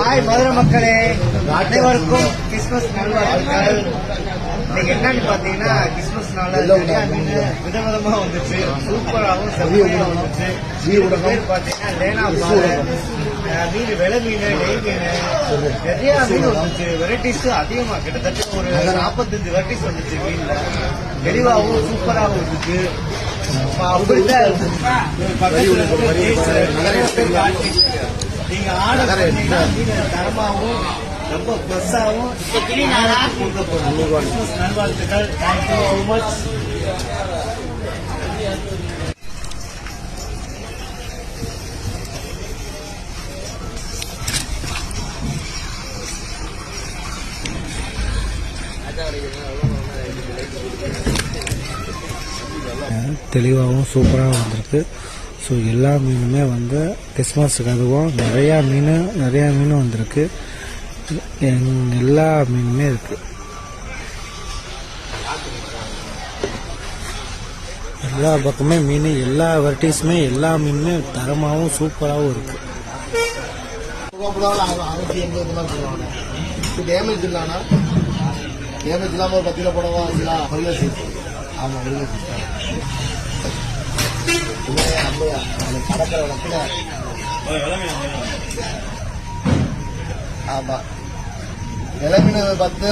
Hi Madurai மக்களே, அனைவருக்கும் Christmas நல்வாழ்த்துக்கள். இன்னைக்கு என்னன்னு பாத்தீங்கன்னா கிறிஸ்துமஸ் நாள் நிறைய மீன் விதவிதமா வந்துச்சு. சூப்பராகவும் செம்மையா வந்துச்சு. பேர் பாத்தீங்கன்னா லேனா மீன், வெலை மீன், நெய் மீன், நிறைய மீன் வந்துச்சு. வெரைட்டிஸ் அதிகமா, கிட்டத்தட்ட ஒரு 45 வெரைட்டிஸ் வந்துச்சு மீன்ல. தெளிவாகவும் சூப்பராகவும் இருந்துச்சு. நீங்க ஆர்டர் பண்ணீங்கன்னா மீன் தரமாகவும் ரொம்ப பெருசாகவும் கொடுக்க போறோம். நல்வாழ்த்துக்கள். Thank you so much. தெளிவாகவும் சூப்பராக வந்திருக்கு. ஸோ எல்லா மீனுமே வந்து கிறிஸ்மஸுக்கு அதுவும் நிறையா மீன் வந்திருக்கு. எல்லா மீனுமே இருக்கு. எல்லா பக்கமே மீன், எல்லா வெரைட்டிஸுமே, எல்லா மீனுமே தரமாகவும் சூப்பராகவும் இருக்கு. டேமேஜ் இல்லானா டேமேஜ் இல்லாமல் ஒரு 10 கிலோ போடவா? ஆமாம், கடற்கரை வளர்த்துல ஆமா, இளமீன் 10